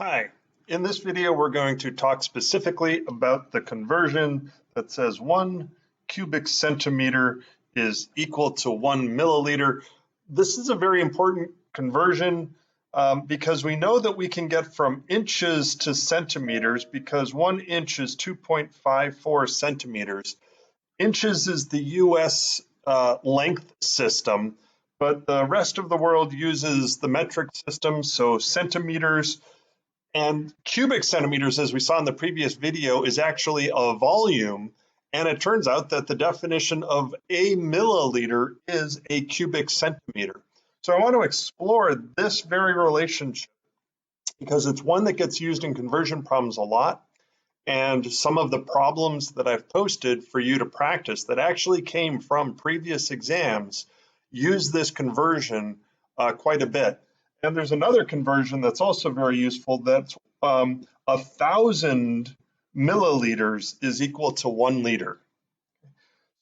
Hi, in this video we're going to talk specifically about the conversion that says 1 cubic centimeter is equal to 1 milliliter. This is a very important conversion because we know that we can get from inches to centimeters because 1 inch is 2.54 centimeters. Inches is the US length system, but the rest of the world uses the metric system, so centimeters. And cubic centimeters, as we saw in the previous video, is actually a volume. And it turns out that the definition of a milliliter is a cubic centimeter. So I want to explore this very relationship because it's one that gets used in conversion problems a lot. And some of the problems that I've posted for you to practice that actually came from previous exams use this conversion quite a bit. And there's another conversion that's also very useful. That's 1,000 milliliters is equal to 1 liter.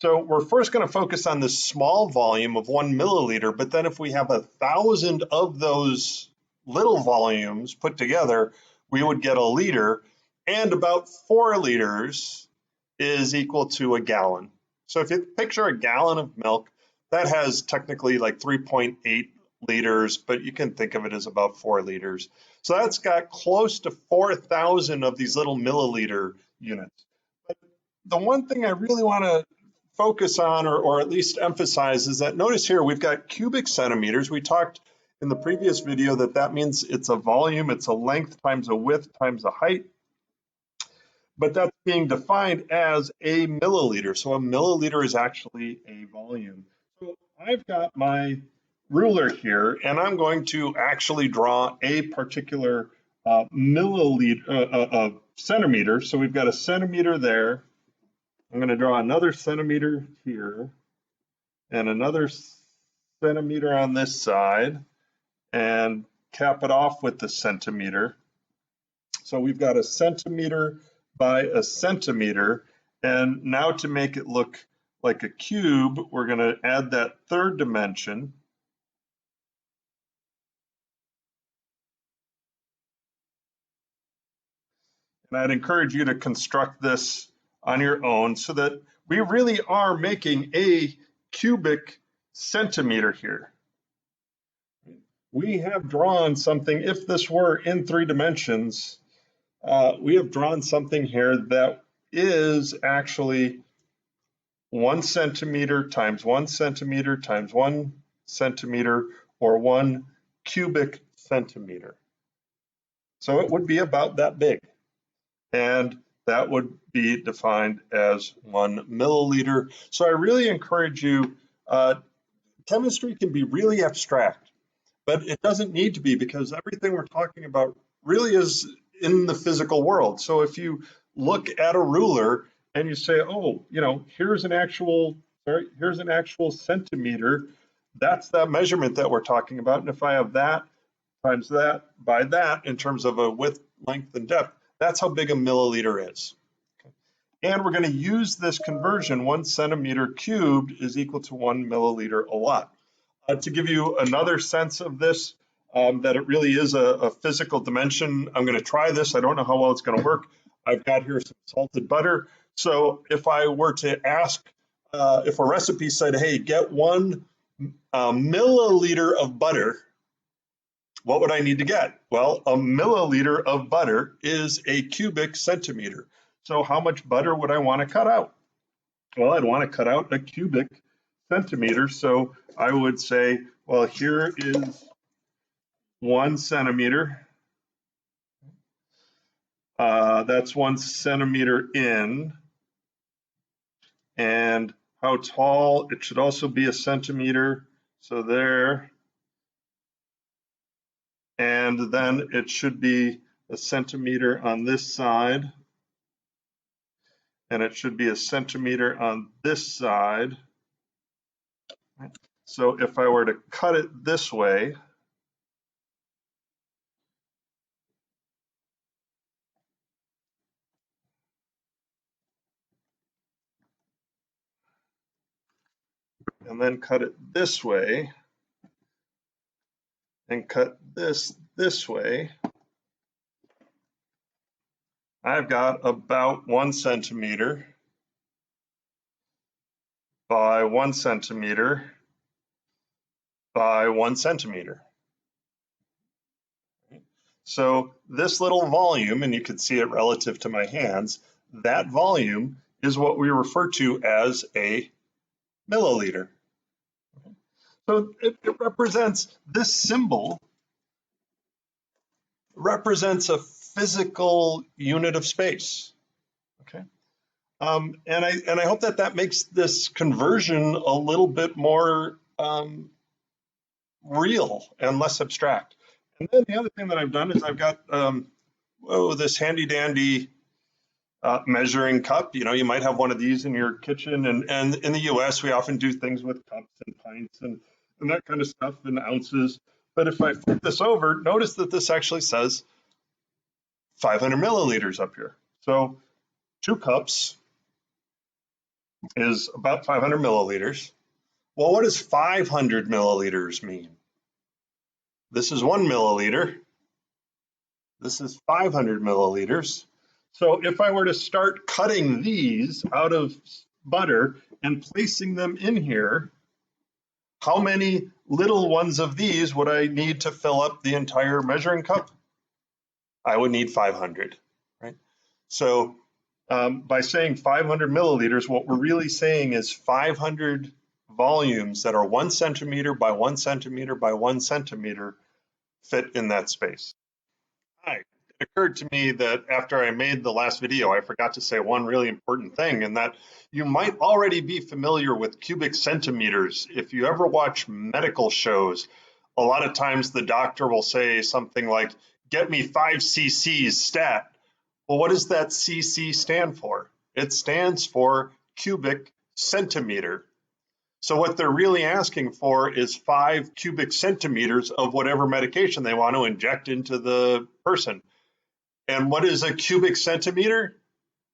So we're first going to focus on this small volume of 1 milliliter, but then if we have 1,000 of those little volumes put together, we would get a liter, and about 4 liters is equal to a gallon. So if you picture a gallon of milk, that has technically like 3.8 liters, but you can think of it as about 4 liters. So that's got close to 4,000 of these little milliliter units. But the one thing I really want to focus on, or at least emphasize, is that notice here we've got cubic centimeters. We talked in the previous video that means it's a volume, it's a length times a width times a height. But that's being defined as a milliliter. So a milliliter is actually a volume. So I've got my ruler here, and I'm going to actually draw a particular centimeter. So we've got a centimeter there. I'm going to draw another centimeter here, and another centimeter on this side, and cap it off with the centimeter. So we've got a centimeter by a centimeter, and now to make it look like a cube, we're going to add that third dimension. And I'd encourage you to construct this on your own so that we really are making a cubic centimeter here. We have drawn something, if this were in 3 dimensions, we have drawn something here that is actually 1 centimeter times 1 centimeter times 1 centimeter, or 1 cubic centimeter. So it would be about that big. And that would be defined as 1 milliliter. So I really encourage you, chemistry can be really abstract, but it doesn't need to be, because everything we're talking about really is in the physical world. So if you look at a ruler and you say, oh, here's an actual centimeter, that's that measurement that we're talking about. And if I have that times that by that in terms of a width, length, and depth, that's how big a milliliter is. Okay. And we're going to use this conversion, 1 centimeter cubed is equal to 1 milliliter a lot. To give you another sense of this, that it really is a physical dimension, I'm going to try this. I don't know how well it's going to work. I've got here some salted butter. So if I were to ask, if a recipe said, hey, get 1 milliliter of butter, what would I need to get? Well, a milliliter of butter is a cubic centimeter. So how much butter would I want to cut out? Well, I'd want to cut out a cubic centimeter. So I would say, well, here is 1 centimeter. That's 1 centimeter in. And how tall? It should also be a centimeter. So there. And then it should be a centimeter on this side. And it should be a centimeter on this side. So if I were to cut it this way, and then cut it this way, and cut this way, I've got about 1 centimeter by 1 centimeter by 1 centimeter. So this little volume, and you can see it relative to my hands, that volume is what we refer to as a milliliter. So it represents, this symbol represents a physical unit of space. Okay. And I hope that that makes this conversion a little bit more real and less abstract. And then the other thing that I've done is I've got this handy dandy measuring cup. You know, you might have one of these in your kitchen, and in the US, we often do things with cups and pints and that kind of stuff in ounces. But if I flip this over, notice that this actually says 500 milliliters up here. So 2 cups is about 500 milliliters. Well, what does 500 milliliters mean? This is 1 milliliter. This is 500 milliliters. So if I were to start cutting these out of butter and placing them in here, how many little ones of these would I need to fill up the entire measuring cup? I would need 500, right? So by saying 500 milliliters, what we're really saying is 500 volumes that are 1 centimeter by 1 centimeter by 1 centimeter fit in that space. Hi. It occurred to me that after I made the last video, I forgot to say one really important thing, and that you might already be familiar with cubic centimeters. If you ever watch medical shows, a lot of times the doctor will say something like, "Get me 5 cc's stat." Well, what does that cc stand for? It stands for cubic centimeter. So what they're really asking for is 5 cubic centimeters of whatever medication they want to inject into the person. And what is a cubic centimeter?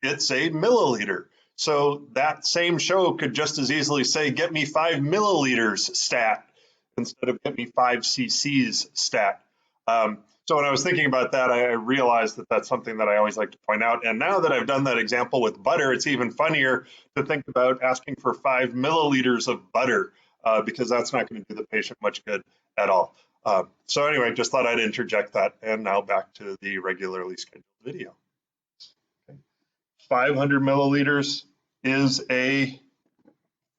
It's a milliliter. So that same show could just as easily say, "Get me 5 milliliters stat," instead of "Get me 5 cc's stat." So when I was thinking about that, I realized that that's something that I always like to point out. And now that I've done that example with butter, it's even funnier to think about asking for 5 milliliters of butter, because that's not going to do the patient much good at all. So anyway, just thought I'd interject that. And now back to the regularly scheduled video. Okay. 500 milliliters is a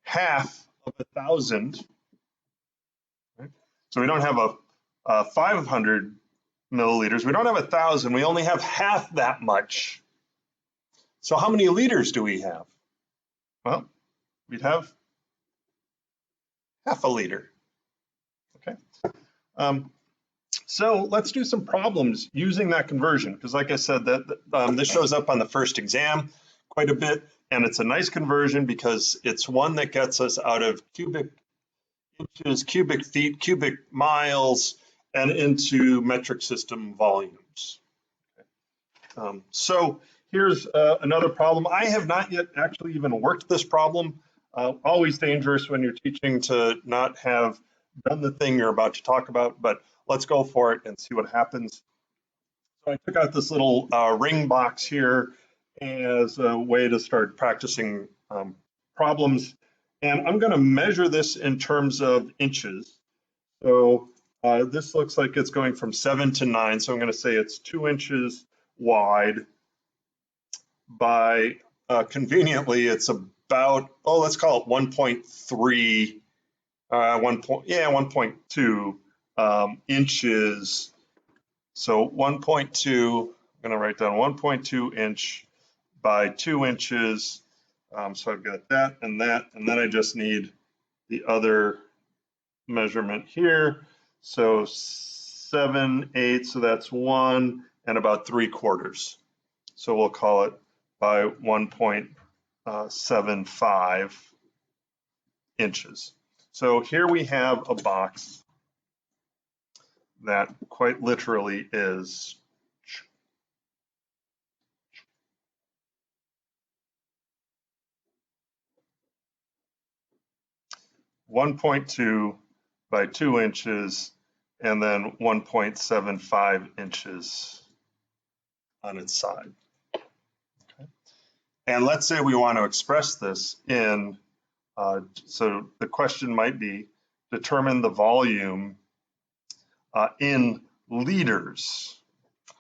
half of 1,000. Right? So we don't have a 500 milliliters. We don't have 1,000. We only have half that much. So how many liters do we have? Well, we'd have half a liter. Okay. So let's do some problems using that conversion, because like I said, that this shows up on the first exam quite a bit, and it's a nice conversion because it's one that gets us out of cubic inches, cubic feet, cubic miles, and into metric system volumes. Okay. So here's another problem. I have not yet actually even worked this problem. Always dangerous when you're teaching to not have done the thing you're about to talk about, but let's go for it and see what happens. So I took out this little ring box here as a way to start practicing problems. And I'm going to measure this in terms of inches. So this looks like it's going from 7 to 9. So I'm going to say it's 2 inches wide by, conveniently, it's about, oh, let's call it 1.3, 1.2 inches. So 1.2, I'm going to write down 1.2 inch by 2 inches. So I've got that, and then I just need the other measurement here. So 7/8, so that's 1 and about 3/4. So we'll call it by 1.75 inches. So here we have a box that quite literally is 1.2 by 2 inches and then 1.75 inches on its side. And let's say we want to express this in, so the question might be, determine the volume in liters.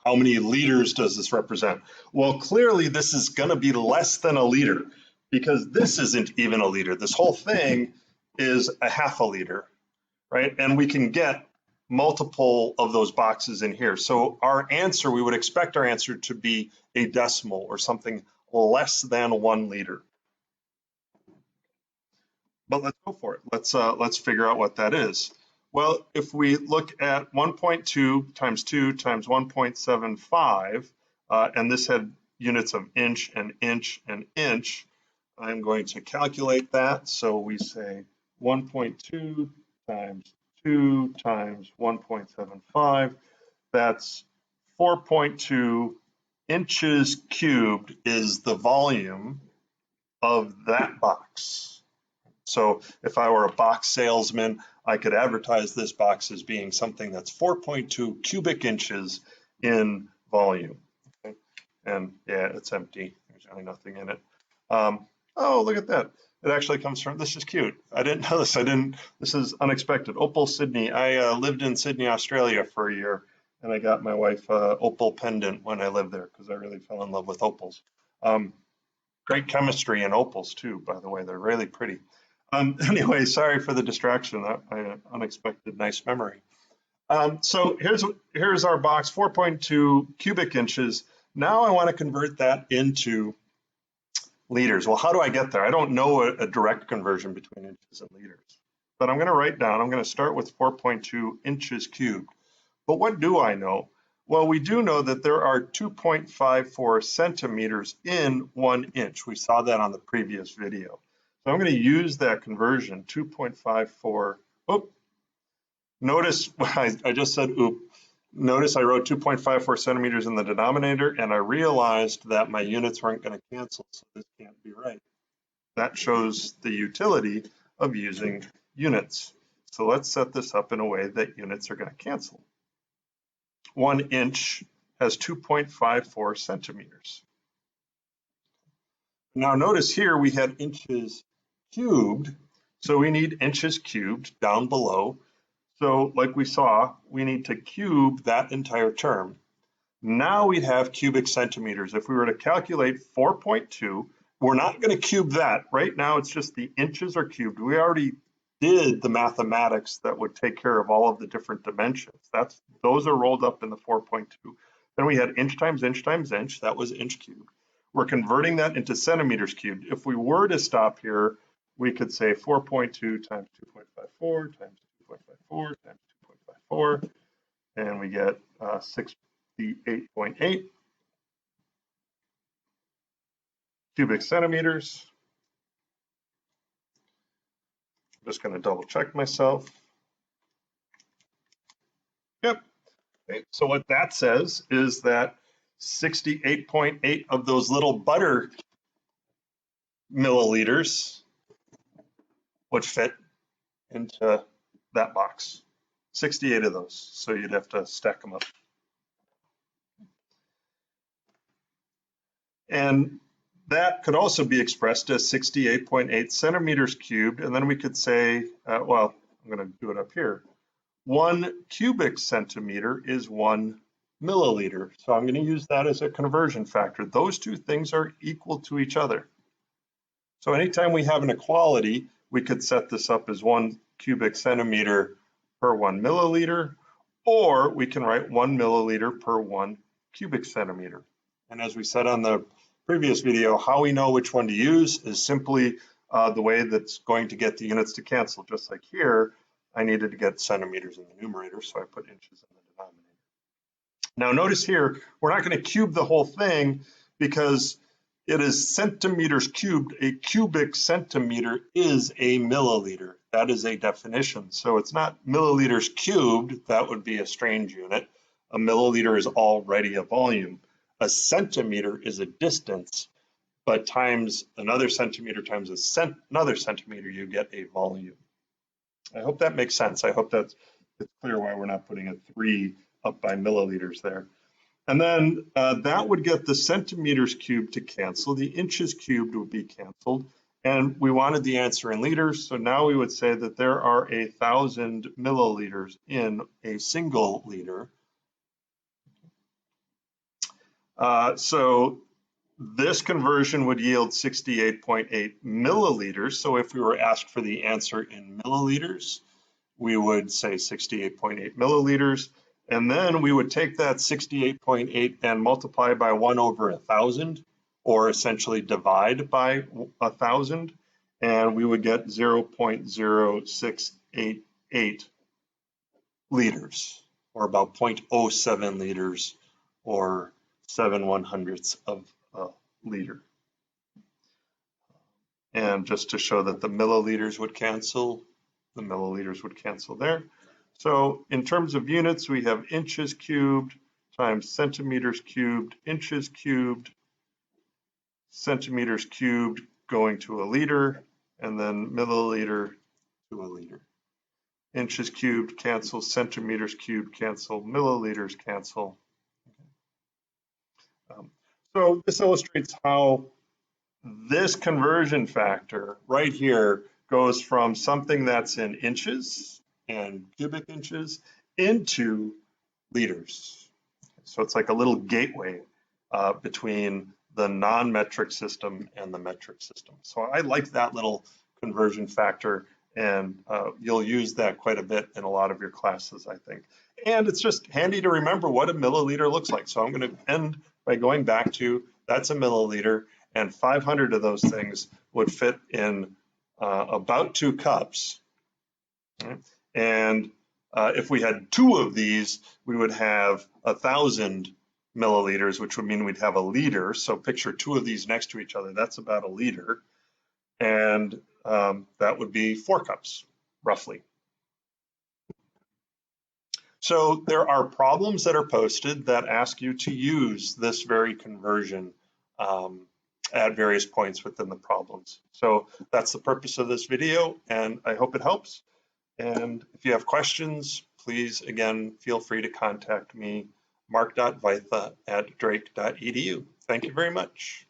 How many liters does this represent? Well, clearly this is going to be less than a liter because this isn't even a liter. This whole thing is a half a liter, right? And we can get multiple of those boxes in here. So our answer, we would expect our answer to be a decimal or something less than 1 liter. But let's go for it. Let's figure out what that is. Well, if we look at 1.2 times 2 times 1.75, and this had units of inch and inch and inch, I'm going to calculate that. So we say 1.2 times 2 times 1.75, that's 4.2 inches cubed is the volume of that box. So if I were a box salesman, I could advertise this box as being something that's 4.2 cubic inches in volume. Okay. And yeah, it's empty. There's really nothing in it. Oh, look at that. It actually comes from, this is cute. I didn't know this. This is unexpected. Opal Sydney. I lived in Sydney, Australia for a year, and I got my wife a opal pendant when I lived there because I really fell in love with opals. Great chemistry in opals too, by the way. They're really pretty. Anyway, sorry for the distraction. Unexpected, nice memory. So here's our box, 4.2 cubic inches. Now I want to convert that into liters. Well, how do I get there? I don't know a direct conversion between inches and liters, but I'm going to write down, I'm going to start with 4.2 inches cubed. But what do I know? Well, we do know that there are 2.54 centimeters in 1 inch. We saw that on the previous video. So I'm going to use that conversion, 2.54. Oop. Notice I just said oop. Notice I wrote 2.54 centimeters in the denominator, and I realized that my units weren't going to cancel, so this can't be right. That shows the utility of using units. So let's set this up in a way that units are going to cancel. 1 inch has 2.54 centimeters. Now notice here we had inches cubed, so we need inches cubed down below. So like we saw, we need to cube that entire term. Now we'd have cubic centimeters. If we were to calculate 4.2, we're not going to cube that. Right now it's just the inches are cubed. We already did the mathematics that would take care of all of the different dimensions. Those are rolled up in the 4.2. Then we had inch times inch times inch. That was inch cubed. We're converting that into centimeters cubed. If we were to stop here, we could say 4.2 times 2.54 times 2.54 times 2.54, and we get 68.8 cubic centimeters. I'm just going to double check myself. Yep. Okay. So what that says is that 68.8 of those little butter milliliters would fit into that box. 68 of those. So you'd have to stack them up. And that could also be expressed as 68.8 centimeters cubed. And then we could say, well, I'm going to do it up here. 1 cubic centimeter is 1 milliliter. So I'm going to use that as a conversion factor. Those two things are equal to each other. So anytime we have an equality, we could set this up as 1 cubic centimeter per 1 milliliter, or we can write 1 milliliter per 1 cubic centimeter. And as we said on the previous video, how we know which one to use is simply the way that's going to get the units to cancel. Just like here, I needed to get centimeters in the numerator, so I put inches in the denominator. Now notice here, we're not going to cube the whole thing because it is centimeters cubed. A cubic centimeter is a milliliter. That is a definition. So it's not milliliters cubed. That would be a strange unit. A milliliter is already a volume. A centimeter is a distance, but times another centimeter times another centimeter, you get a volume. I hope that makes sense. I hope it's clear why we're not putting a 3 up by milliliters there. And then that would get the centimeters cubed to cancel. The inches cubed would be canceled. And we wanted the answer in liters. So now we would say that there are 1,000 milliliters in a single liter. So this conversion would yield 68.8 milliliters. So if we were asked for the answer in milliliters, we would say 68.8 milliliters. And then we would take that 68.8 and multiply by 1 over 1,000, or essentially divide by 1,000, and we would get 0.0688 liters, or about 0.07 liters, or 7/100ths of a liter. And just to show that the milliliters would cancel, the milliliters would cancel there. So in terms of units, we have inches cubed times centimeters cubed, inches cubed, centimeters cubed going to a liter, and then milliliter to a liter. Inches cubed cancel, centimeters cubed cancel, milliliters cancel. So this illustrates how this conversion factor right here goes from something that's in inches and cubic inches into liters. So it's like a little gateway between the non-metric system and the metric system. So I like that little conversion factor, and you'll use that quite a bit in a lot of your classes, I think. And it's just handy to remember what a milliliter looks like. So I'm going to end by going back to that's a milliliter, and 500 of those things would fit in about 2 cups. Right? And if we had 2 of these, we would have 1,000 milliliters, which would mean we'd have a liter. So picture 2 of these next to each other. That's about a liter. And that would be 4 cups, roughly. So there are problems that are posted that ask you to use this very conversion at various points within the problems. So that's the purpose of this video, and I hope it helps. And if you have questions, please, again, feel free to contact me, mark.vaitha@drake.edu. Thank you very much.